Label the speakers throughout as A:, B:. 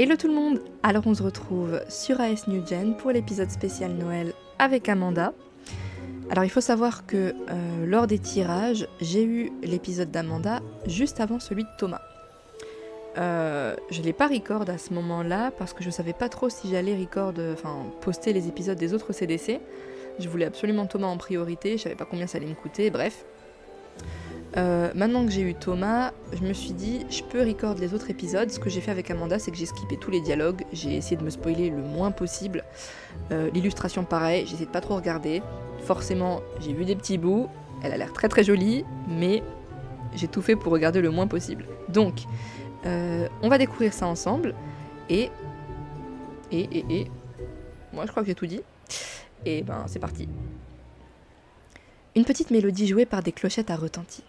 A: Hello tout le monde. Alors on se retrouve sur AS New Gen pour l'épisode spécial Noël avec Amanda. Alors il faut savoir que lors des tirages, j'ai eu l'épisode d'Amanda juste avant celui de Thomas. Je l'ai pas record à ce moment-là parce que je savais pas trop si j'allais poster les épisodes des autres CDC. Je voulais absolument Thomas en priorité, je savais pas combien ça allait me coûter, bref. Maintenant que j'ai eu Thomas, je me suis dit je peux record les autres épisodes. Ce que j'ai fait avec Amanda, c'est que j'ai skippé tous les dialogues, j'ai essayé de me spoiler le moins possible. L'illustration pareil, j'ai essayé de pas trop regarder. Forcément, j'ai vu des petits bouts, elle a l'air très très jolie, mais j'ai tout fait pour regarder le moins possible. Donc, on va découvrir ça ensemble, et... Moi je crois que j'ai tout dit. Et ben c'est parti. Une petite mélodie jouée par des clochettes a retenti.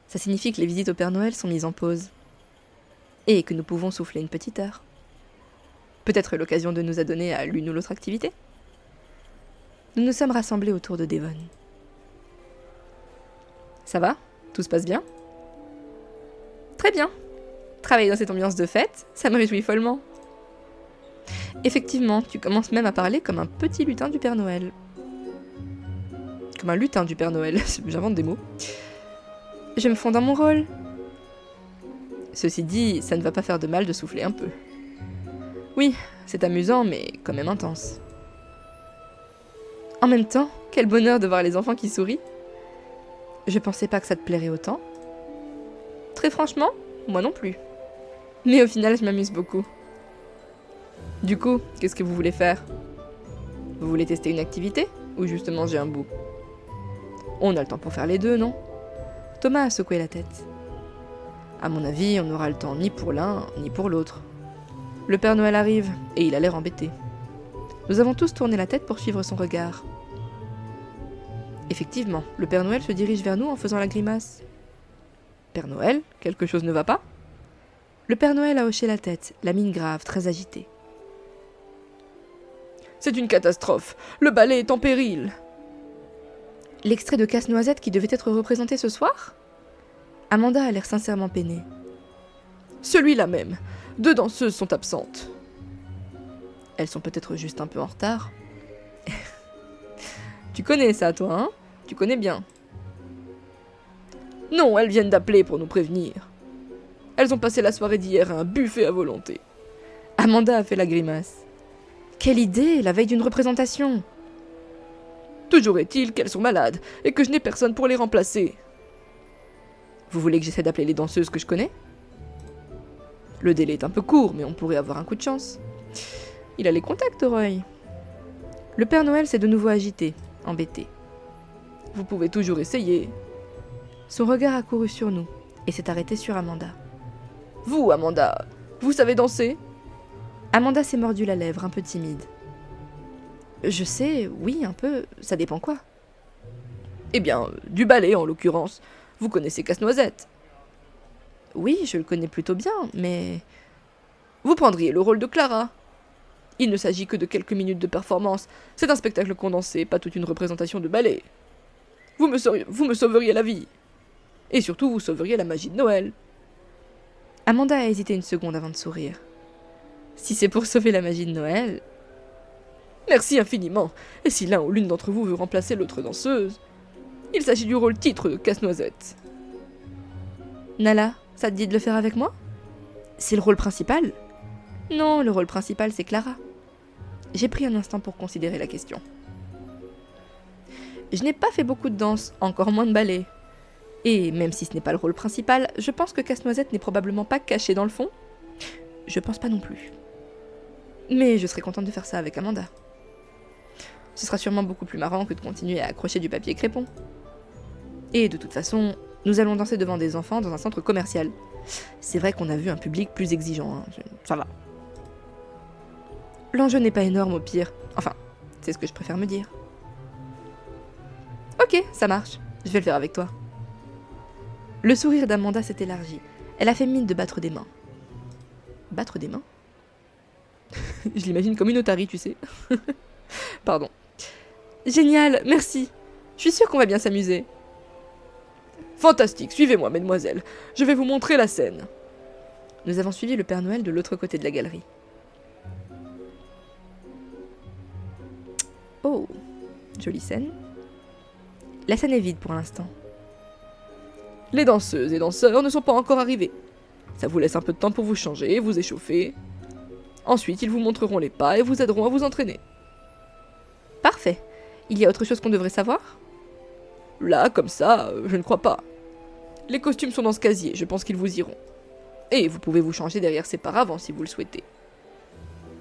A: Ça signifie que les visites au Père Noël sont mises en pause. Et que nous pouvons souffler une petite heure. Peut-être l'occasion de nous adonner à l'une ou l'autre activité. Nous nous sommes rassemblés autour de Devon. Ça va ? Tout se passe bien ? Très bien. Travailler dans cette ambiance de fête, ça me réjouit follement. Effectivement, tu commences même à parler comme un petit lutin du Père Noël. Comme un lutin du Père Noël, j'invente des mots. Je me fonds dans mon rôle. Ceci dit, ça ne va pas faire de mal de souffler un peu. Oui, c'est amusant, mais quand même intense. En même temps, quel bonheur de voir les enfants qui sourient. Je pensais pas que ça te plairait autant. Très franchement, moi non plus. Mais au final, je m'amuse beaucoup. Du coup, qu'est-ce que vous voulez faire ? Vous voulez tester une activité ou juste manger un bout ? On a le temps pour faire les deux, non ? Thomas a secoué la tête. À mon avis, on n'aura le temps ni pour l'un, ni pour l'autre. Le Père Noël arrive, et il a l'air embêté. Nous avons tous tourné la tête pour suivre son regard. Effectivement, le Père Noël se dirige vers nous en faisant la grimace. Père Noël, quelque chose ne va pas ? Le Père Noël a hoché la tête, la mine grave, très agitée. C'est une catastrophe. Le ballet est en péril. L'extrait de Casse-Noisette qui devait être représenté ce soir ? Amanda a l'air sincèrement peinée. Celui-là même. 2 danseuses sont absentes. Elles sont peut-être juste un peu en retard. Tu connais ça, toi, hein ? Tu connais bien. Non, elles viennent d'appeler pour nous prévenir. Elles ont passé la soirée d'hier à un buffet à volonté. Amanda a fait la grimace. Quelle idée, la veille d'une représentation ! Toujours est-il qu'elles sont malades, et que je n'ai personne pour les remplacer. Vous voulez que j'essaie d'appeler les danseuses que je connais ? Le délai est un peu court, mais on pourrait avoir un coup de chance. Il a les contacts, Roy. Le Père Noël s'est de nouveau agité, embêté. Vous pouvez toujours essayer. Son regard a couru sur nous, et s'est arrêté sur Amanda. Vous, Amanda, vous savez danser ? Amanda s'est mordu la lèvre, un peu timide. Je sais, oui, un peu, ça dépend quoi. Eh bien, du ballet en l'occurrence. Vous connaissez Casse-Noisette ? Oui, je le connais plutôt bien, mais... Vous prendriez le rôle de Clara. Il ne s'agit que de quelques minutes de performance. C'est un spectacle condensé, pas toute une représentation de ballet. Vous me sauveriez la vie. Et surtout, vous sauveriez la magie de Noël. Amanda a hésité une seconde avant de sourire. Si c'est pour sauver la magie de Noël... Merci infiniment. Et si l'un ou l'une d'entre vous veut remplacer l'autre danseuse, il s'agit du rôle titre de Casse-Noisette. Nala, ça te dit de le faire avec moi ? C'est le rôle principal ? Non, le rôle principal c'est Clara. J'ai pris un instant pour considérer la question. Je n'ai pas fait beaucoup de danse, encore moins de ballet. Et même si ce n'est pas le rôle principal, je pense que Casse-Noisette n'est probablement pas caché dans le fond. Je pense pas non plus. Mais je serais contente de faire ça avec Amanda. Ce sera sûrement beaucoup plus marrant que de continuer à accrocher du papier crépon. Et de toute façon, nous allons danser devant des enfants dans un centre commercial. C'est vrai qu'on a vu un public plus exigeant, hein. Ça va. L'enjeu n'est pas énorme au pire. Enfin, c'est ce que je préfère me dire. Ok, ça marche. Je vais le faire avec toi. Le sourire d'Amanda s'est élargi. Elle a fait mine de battre des mains. Battre des mains ? Je l'imagine comme une otarie, tu sais. Pardon. Génial, merci. Je suis sûre qu'on va bien s'amuser. Fantastique, suivez-moi, mesdemoiselles. Je vais vous montrer la scène. Nous avons suivi le Père Noël de l'autre côté de la galerie. Oh, jolie scène. La scène est vide pour l'instant. Les danseuses et danseurs ne sont pas encore arrivés. Ça vous laisse un peu de temps pour vous changer, vous échauffer. Ensuite, ils vous montreront les pas et vous aideront à vous entraîner. Parfait. Il y a autre chose qu'on devrait savoir ? Là, comme ça, je ne crois pas. Les costumes sont dans ce casier, je pense qu'ils vous iront. Et vous pouvez vous changer derrière ces paravents si vous le souhaitez.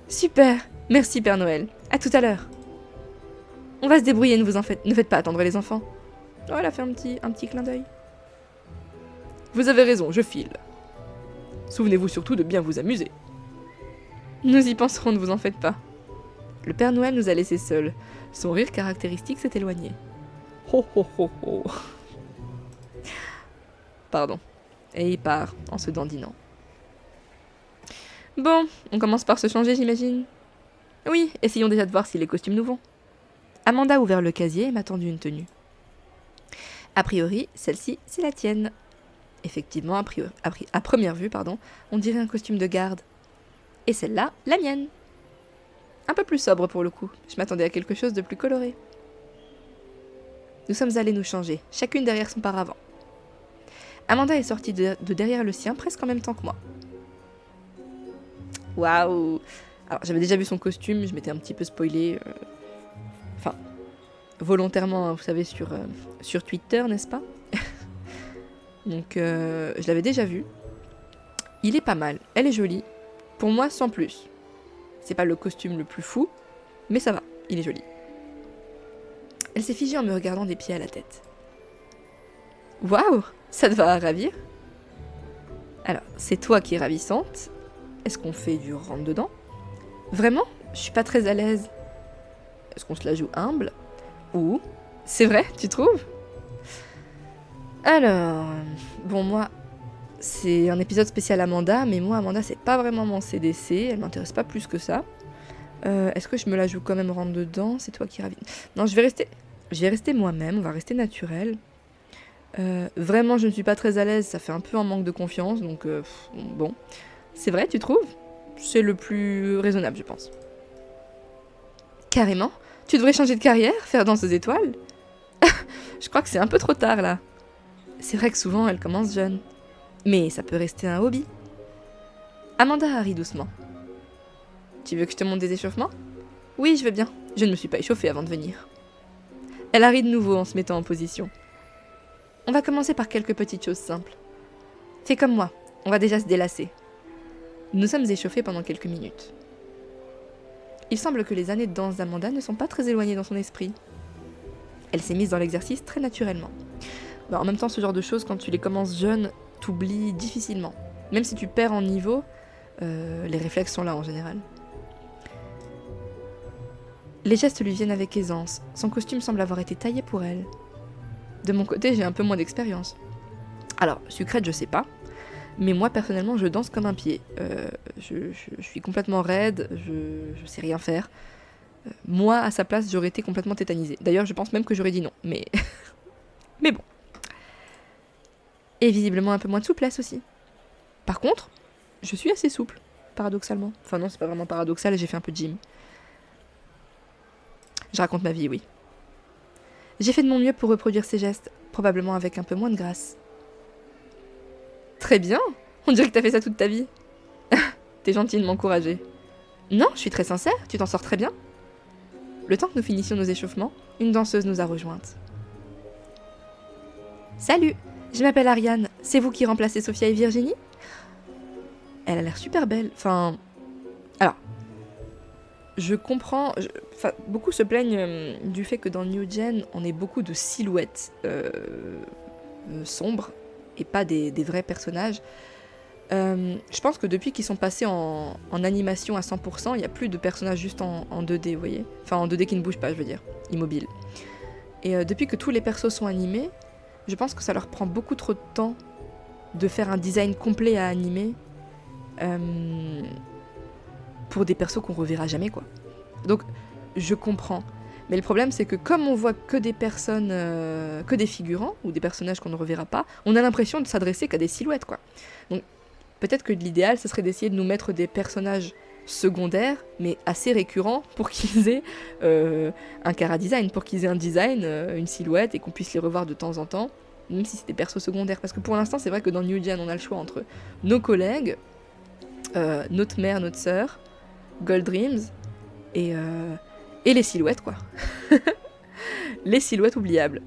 A: Super. Merci Père Noël. À tout à l'heure. On va se débrouiller, ne faites pas attendre les enfants. Oh, elle a fait un petit clin d'œil. Vous avez raison, je file. Souvenez-vous surtout de bien vous amuser. Nous y penserons, ne vous en faites pas. Le Père Noël nous a laissés seuls. Son rire caractéristique s'est éloigné. Ho ho ho ho. Pardon. Et il part en se dandinant. Bon, on commence par se changer, j'imagine. Oui, essayons déjà de voir si les costumes nous vont. Amanda a ouvert le casier et m'a tendu une tenue. A priori, celle-ci, c'est la tienne. Effectivement, à première vue, on dirait un costume de garde. Et celle-là, la mienne. Un peu plus sobre pour le coup. Je m'attendais à quelque chose de plus coloré. Nous sommes allés nous changer, chacune derrière son paravent. Amanda est sortie de derrière le sien presque en même temps que moi. Waouh! Alors, j'avais déjà vu son costume, je m'étais un petit peu spoilé. Enfin, volontairement, vous savez, sur Twitter, n'est-ce pas? Donc, je l'avais déjà vu. Il est pas mal, elle est jolie. Pour moi, sans plus. C'est pas le costume le plus fou, mais ça va, il est joli. Elle s'est figée en me regardant des pieds à la tête. Waouh, ça te va ravir? Alors, c'est toi qui es ravissante. Est-ce qu'on fait du rentre-dedans? Vraiment? Je suis pas très à l'aise. Est-ce qu'on se la joue humble? Ou... C'est vrai, tu trouves? Alors... Bon, moi... C'est un épisode spécial Amanda, mais moi, Amanda, c'est pas vraiment mon CDC, elle m'intéresse pas plus que ça. Est-ce que je me la joue quand même rentre-dedans? C'est toi qui ravine. Non, je vais rester moi-même, on va rester naturel. Vraiment, je ne suis pas très à l'aise, ça fait un peu un manque de confiance, donc bon. C'est vrai, tu trouves? C'est le plus raisonnable, je pense. Carrément? Tu devrais changer de carrière, faire danseuse étoile? Je crois que c'est un peu trop tard, là. C'est vrai que souvent, elle commence jeune. Mais ça peut rester un hobby. Amanda a ri doucement. Tu veux que je te montre des échauffements? Oui, je veux bien. Je ne me suis pas échauffée avant de venir. Elle a ri de nouveau en se mettant en position. On va commencer par quelques petites choses simples. Fais comme moi, on va déjà se délasser. Nous sommes échauffés pendant quelques minutes. Il semble que les années de danse d'Amanda ne sont pas très éloignées dans son esprit. Elle s'est mise dans l'exercice très naturellement. En même temps, ce genre de choses, quand tu les commences jeunes, t'oublies difficilement. Même si tu perds en niveau, les réflexes sont là en général. Les gestes lui viennent avec aisance. Son costume semble avoir été taillé pour elle. De mon côté, j'ai un peu moins d'expérience. Alors, sucrète, je sais pas. Mais moi, personnellement, je danse comme un pied. Je suis complètement raide, je sais rien faire. Moi, à sa place, j'aurais été complètement tétanisée. D'ailleurs, je pense même que j'aurais dit non. Mais mais bon. Et visiblement un peu moins de souplesse aussi. Par contre, je suis assez souple, paradoxalement. Enfin non, c'est pas vraiment paradoxal, j'ai fait un peu de gym. Je raconte ma vie, oui. J'ai fait de mon mieux pour reproduire ces gestes, probablement avec un peu moins de grâce. Très bien, on dirait que t'as fait ça toute ta vie. T'es gentille de m'encourager. Non, je suis très sincère, tu t'en sors très bien. Le temps que nous finissions nos échauffements, une danseuse nous a rejointes. Salut, je m'appelle Ariane, c'est vous qui remplacez Sophia et Virginie? Elle a l'air super belle, enfin... Alors, je comprends... beaucoup se plaignent du fait que dans New Gen, on ait beaucoup de silhouettes sombres, et pas des vrais personnages. Je pense que depuis qu'ils sont passés en animation à 100%, il n'y a plus de personnages juste en 2D, vous voyez? Enfin, en 2D qui ne bougent pas, je veux dire, immobiles. Et depuis que tous les persos sont animés, je pense que ça leur prend beaucoup trop de temps de faire un design complet à animer pour des persos qu'on reverra jamais, quoi. Donc, je comprends. Mais le problème, c'est que comme on voit que des personnes, que des figurants, ou des personnages qu'on ne reverra pas, on a l'impression de s'adresser qu'à des silhouettes, quoi. Donc, Peut-être que l'idéal, ce serait d'essayer de nous mettre des personnages secondaires, mais assez récurrents, pour qu'ils aient un chara-design, pour qu'ils aient un design, une silhouette, et qu'on puisse les revoir de temps en temps, même si c'est des persos secondaires. Parce que pour l'instant, c'est vrai que dans New Gen, on a le choix entre nos collègues, notre mère, notre sœur, Gold Dreams, et les silhouettes, quoi. Les silhouettes oubliables.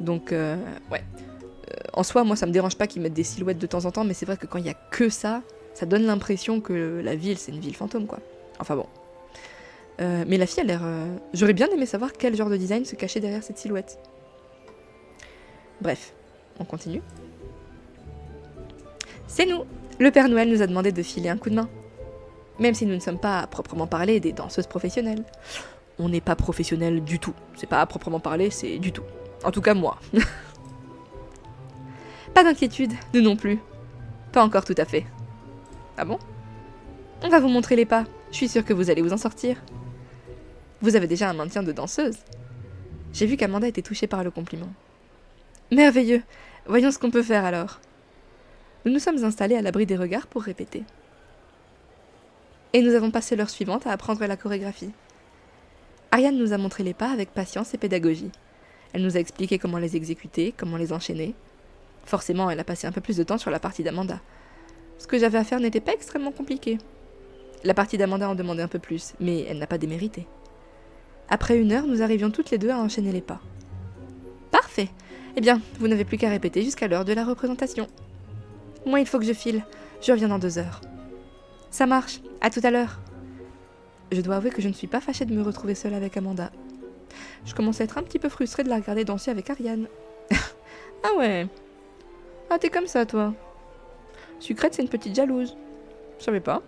A: Donc, ouais. En soi, moi, ça me dérange pas qu'ils mettent des silhouettes de temps en temps, mais c'est vrai que quand il y a que ça, ça donne l'impression que la ville, c'est une ville fantôme, quoi. Enfin bon. Mais la fille a l'air... J'aurais bien aimé savoir quel genre de design se cachait derrière cette silhouette. Bref, on continue. C'est nous. Le Père Noël nous a demandé de filer un coup de main. Même si nous ne sommes pas, à proprement parler, des danseuses professionnelles. On n'est pas professionnels du tout. C'est pas à proprement parler, c'est du tout. En tout cas, moi. Pas d'inquiétude, nous non plus. Pas encore tout à fait. Ah bon? On va vous montrer les pas. Je suis sûre que vous allez vous en sortir. Vous avez déjà un maintien de danseuse. J'ai vu qu'Amanda était touchée par le compliment. Merveilleux. Voyons ce qu'on peut faire alors. Nous nous sommes installés à l'abri des regards pour répéter. Et nous avons passé l'heure suivante à apprendre la chorégraphie. Ariane nous a montré les pas avec patience et pédagogie. Elle nous a expliqué comment les exécuter, comment les enchaîner. Forcément, elle a passé un peu plus de temps sur la partie d'Amanda. Ce que j'avais à faire n'était pas extrêmement compliqué. La partie d'Amanda en demandait un peu plus, mais elle n'a pas démérité. Après 1 heure, nous arrivions toutes les deux à enchaîner les pas. Parfait. Eh bien, vous n'avez plus qu'à répéter jusqu'à l'heure de la représentation. Moi, il faut que je file. Je reviens dans 2 heures. Ça marche. À tout à l'heure. Je dois avouer que je ne suis pas fâchée de me retrouver seule avec Amanda. Je commence à être un petit peu frustrée de la regarder danser avec Ariane. Ah ouais. Ah, t'es comme ça, toi. Sucrète, c'est une petite jalouse. Je savais pas.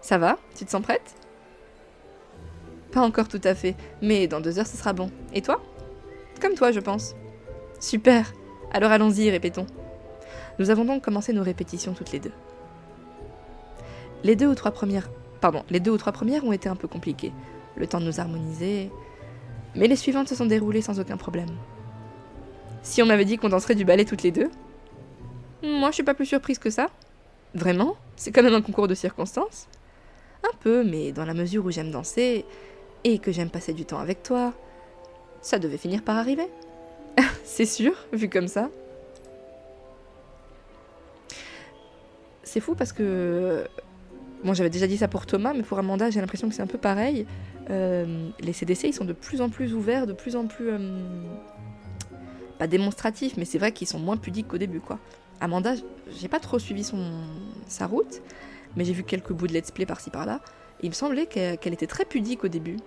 A: Ça va? Tu te sens prête? Pas encore tout à fait, mais dans 2 heures, ce sera bon. Et toi? Comme toi, je pense. Super. Alors allons-y, répétons. Nous avons donc commencé nos répétitions toutes les deux. Les deux ou trois premières ont été un peu compliquées, le temps de nous harmoniser, mais les suivantes se sont déroulées sans aucun problème. Si on m'avait dit qu'on danserait du ballet toutes les deux, moi je suis pas plus surprise que ça. Vraiment? C'est quand même un concours de circonstances. Un peu, mais dans la mesure où j'aime danser, et que j'aime passer du temps avec toi, ça devait finir par arriver. C'est sûr, vu comme ça. C'est fou parce que... Bon, j'avais déjà dit ça pour Thomas, mais pour Amanda, j'ai l'impression que c'est un peu pareil. Les CDC, ils sont de plus en plus ouverts, de plus en plus... pas démonstratifs, mais c'est vrai qu'ils sont moins pudiques qu'au début, quoi. Amanda, j'ai pas trop suivi sa route, mais j'ai vu quelques bouts de let's play par-ci par-là, et il me semblait qu'elle était très pudique au début.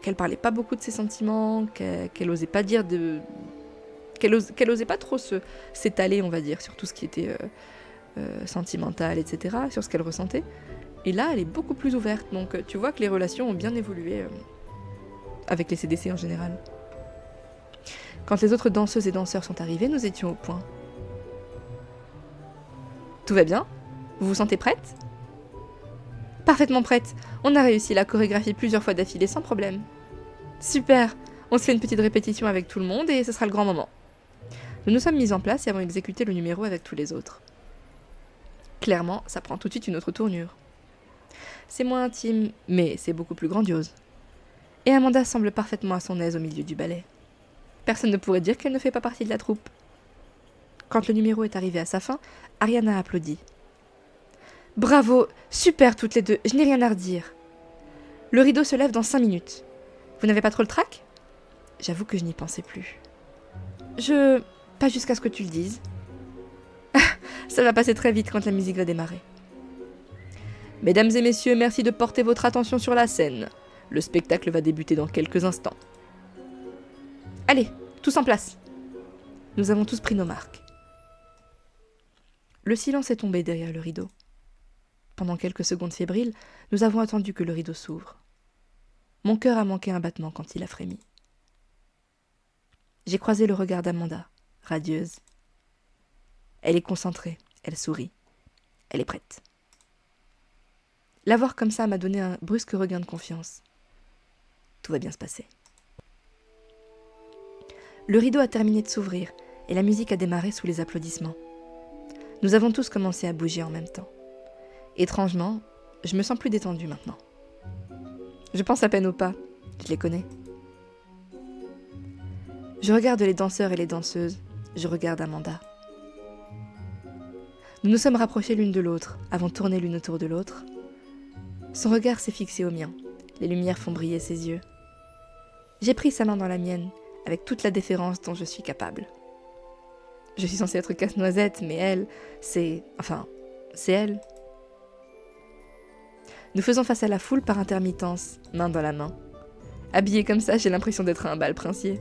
A: Qu'elle parlait pas beaucoup de ses sentiments, qu'elle osait pas dire de... Qu'elle osait pas trop s'étaler, on va dire, sur tout ce qui était sentimental, etc., sur ce qu'elle ressentait. Et là, elle est beaucoup plus ouverte, donc tu vois que les relations ont bien évolué avec les CDC en général. Quand les autres danseuses et danseurs sont arrivés, nous étions au point. Tout va bien? Vous vous sentez prête? Parfaitement prête. On a réussi la chorégraphie plusieurs fois d'affilée sans problème. Super. On se fait une petite répétition avec tout le monde et ce sera le grand moment. Nous nous sommes mis en place et avons exécuté le numéro avec tous les autres. Clairement, ça prend tout de suite une autre tournure. C'est moins intime, mais c'est beaucoup plus grandiose. Et Amanda semble parfaitement à son aise au milieu du ballet. Personne ne pourrait dire qu'elle ne fait pas partie de la troupe. Quand le numéro est arrivé à sa fin, Ariane a applaudi. Bravo, super toutes les deux, je n'ai rien à redire. Le rideau se lève dans 5 minutes. Vous n'avez pas trop le trac? J'avoue que je n'y pensais plus. Pas jusqu'à ce que tu le dises. Ça va passer très vite quand la musique va démarrer. Mesdames et messieurs, merci de porter votre attention sur la scène. Le spectacle va débuter dans quelques instants. Allez, tous en place. Nous avons tous pris nos marques. Le silence est tombé derrière le rideau. Pendant quelques secondes fébriles, nous avons attendu que le rideau s'ouvre. Mon cœur a manqué un battement quand il a frémi. J'ai croisé le regard d'Amanda, radieuse. Elle est concentrée, elle sourit. Elle est prête. La voir comme ça m'a donné un brusque regain de confiance. Tout va bien se passer. Le rideau a terminé de s'ouvrir et la musique a démarré sous les applaudissements. Nous avons tous commencé à bouger en même temps. Étrangement, je me sens plus détendue maintenant. Je pense à peine aux pas, je les connais. Je regarde les danseurs et les danseuses, je regarde Amanda. Nous nous sommes rapprochés l'une de l'autre, avons tourné l'une autour de l'autre. Son regard s'est fixé au mien, les lumières font briller ses yeux. J'ai pris sa main dans la mienne, avec toute la déférence dont je suis capable. Je suis censée être casse-noisette, mais elle, c'est elle. Nous faisons face à la foule par intermittence, main dans la main. Habillée comme ça, j'ai l'impression d'être à un bal princier.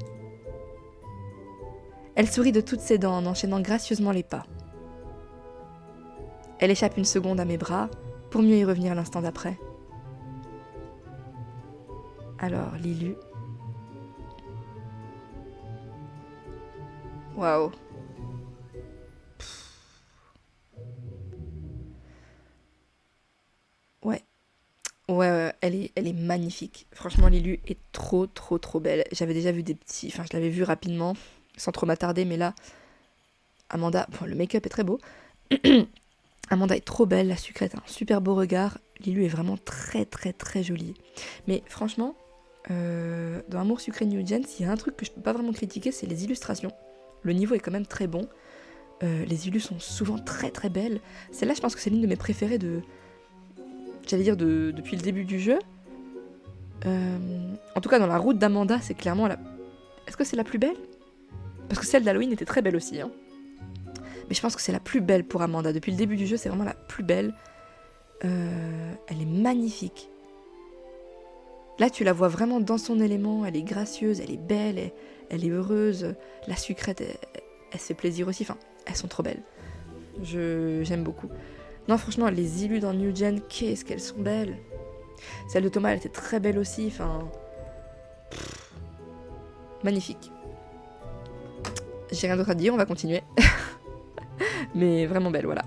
A: Elle sourit de toutes ses dents en enchaînant gracieusement les pas. Elle échappe une seconde à mes bras, pour mieux y revenir l'instant d'après. Alors, Lilu... Waouh. Ouais, elle est magnifique. Franchement, Lilu est trop belle. J'avais déjà vu je l'avais vu rapidement, sans trop m'attarder, mais là, Amanda, bon, le make-up est très beau. Amanda est trop belle, la sucrète a un super beau regard. Lilu est vraiment très jolie. Mais franchement, dans Amour sucré New Gen, s'il y a un truc que je peux pas vraiment critiquer, c'est les illustrations. Le niveau est quand même très bon. Les illus sont souvent très belles. Celle-là, je pense que c'est l'une de mes préférées depuis le début du jeu. En tout cas, dans la route d'Amanda, c'est clairement la... Est-ce que c'est la plus belle ? Parce que celle d'Halloween était très belle aussi, hein. Mais je pense que c'est la plus belle pour Amanda. Depuis le début du jeu, c'est vraiment la plus belle. Elle est magnifique. Là, tu la vois vraiment dans son élément. Elle est gracieuse, elle est belle, elle est heureuse. La sucrète, elle se fait plaisir aussi. Enfin, elles sont trop belles. J'aime beaucoup. Non, franchement, les illus dans New Gen, qu'est-ce qu'elles sont belles. Celle de Thomas, elle était très belle aussi. Enfin, magnifique. J'ai rien d'autre à dire, on va continuer. Mais vraiment belle, voilà.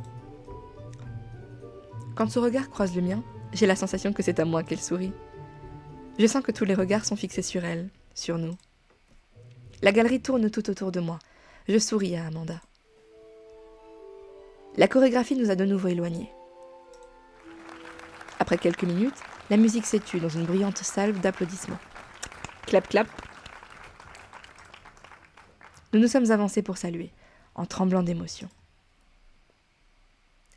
A: Quand ce regard croise le mien, j'ai la sensation que c'est à moi qu'elle sourit. Je sens que tous les regards sont fixés sur elle, sur nous. La galerie tourne tout autour de moi. Je souris à Amanda. La chorégraphie nous a de nouveau éloignés. Après quelques minutes, la musique s'est tue dans une bruyante salve d'applaudissements. Clap, clap. Nous nous sommes avancés pour saluer, en tremblant d'émotion.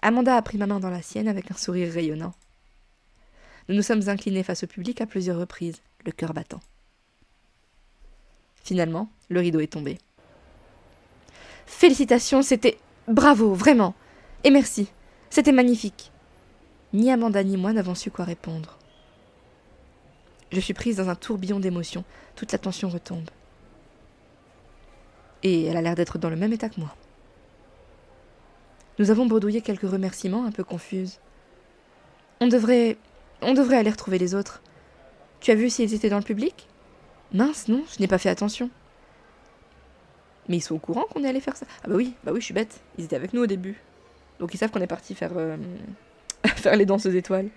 A: Amanda a pris ma main dans la sienne avec un sourire rayonnant. Nous nous sommes inclinés face au public à plusieurs reprises, le cœur battant. Finalement, le rideau est tombé. Félicitations, c'était... Bravo, vraiment. Et merci, c'était magnifique. Ni Amanda ni moi n'avons su quoi répondre. Je suis prise dans un tourbillon d'émotions, toute la tension retombe. Et elle a l'air d'être dans le même état que moi. Nous avons bredouillé quelques remerciements un peu confuses. On devrait aller retrouver les autres. Tu as vu s'ils étaient dans le public ? Mince, non, je n'ai pas fait attention. Mais ils sont au courant qu'on est allé faire ça ? Ah bah oui, je suis bête. Ils étaient avec nous au début. Donc ils savent qu'on est parti faire faire les danseuses étoiles.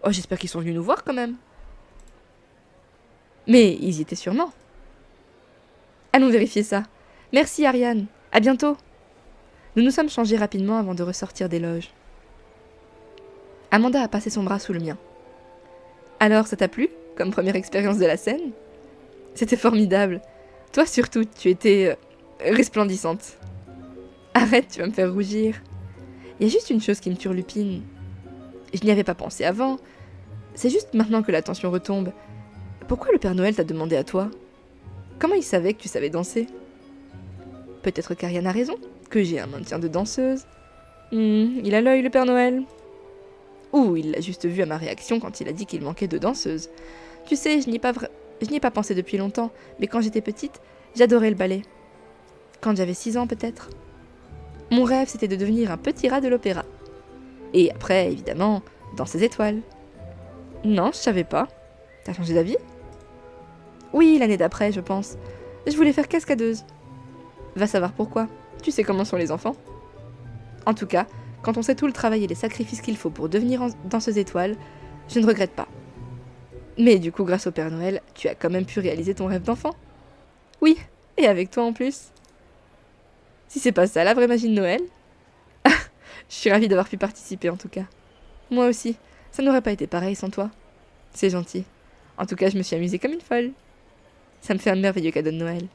A: Oh, j'espère qu'ils sont venus nous voir quand même. Mais ils y étaient sûrement. Allons vérifier ça. Merci Ariane, à bientôt. Nous nous sommes changés rapidement avant de ressortir des loges. Amanda a passé son bras sous le mien. Alors, ça t'a plu, comme première expérience de la scène ? C'était formidable. Toi surtout, tu étais resplendissante. Arrête, tu vas me faire rougir. Il y a juste une chose qui me turlupine. Je n'y avais pas pensé avant. C'est juste maintenant que la tension retombe. Pourquoi le Père Noël t'a demandé à toi ? Comment il savait que tu savais danser ? Peut-être qu'Ariane a raison, que j'ai un maintien de danseuse. Il a l'œil, le Père Noël. Ou il l'a juste vu à ma réaction quand il a dit qu'il manquait de danseuses. Tu sais, je n'y ai pas pensé depuis longtemps, mais quand j'étais petite, j'adorais le ballet. Quand j'avais 6 ans peut-être. Mon rêve, c'était de devenir un petit rat de l'opéra. Et après, évidemment, dans ses étoiles. Non, je savais pas. T'as changé d'avis ? Oui, l'année d'après, je pense. Je voulais faire cascadeuse. Va savoir pourquoi. Tu sais comment sont les enfants. En tout cas, quand on sait tout le travail et les sacrifices qu'il faut pour devenir danseuse étoile, je ne regrette pas. Mais du coup, grâce au Père Noël, tu as quand même pu réaliser ton rêve d'enfant. Oui, et avec toi en plus. Si c'est pas ça la vraie magie de Noël, Je suis ravie d'avoir pu participer en tout cas. Moi aussi, ça n'aurait pas été pareil sans toi. C'est gentil. En tout cas, je me suis amusée comme une folle. Ça me fait un merveilleux cadeau de Noël.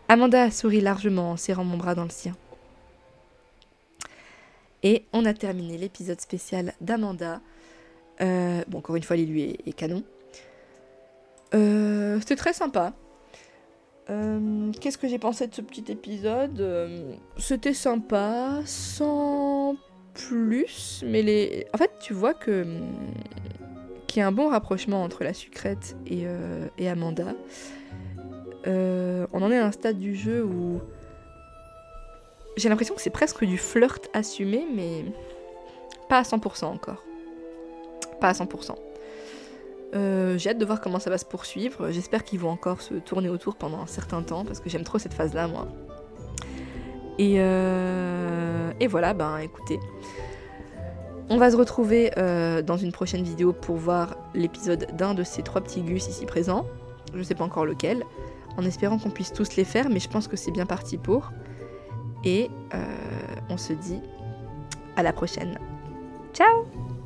A: Amanda sourit largement en serrant mon bras dans le sien. Et on a terminé l'épisode spécial d'Amanda. Bon, encore une fois, Lilu est canon. C'était très sympa. Qu'est-ce que j'ai pensé de ce petit épisode? C'était sympa, sans plus, mais en fait, tu vois qu'il y a un bon rapprochement entre la sucrète et Amanda. On en est à un stade du jeu où j'ai l'impression que c'est presque du flirt assumé, mais pas à 100% encore. Pas à 100%. J'ai hâte de voir comment ça va se poursuivre. J'espère qu'ils vont encore se tourner autour pendant un certain temps, parce que j'aime trop cette phase-là, moi. Et voilà, écoutez. On va se retrouver dans une prochaine vidéo pour voir l'épisode d'un de ces 3 petits gus ici présents. Je sais pas encore lequel. En espérant qu'on puisse tous les faire, mais je pense que c'est bien parti pour. Et on se dit à la prochaine. Ciao!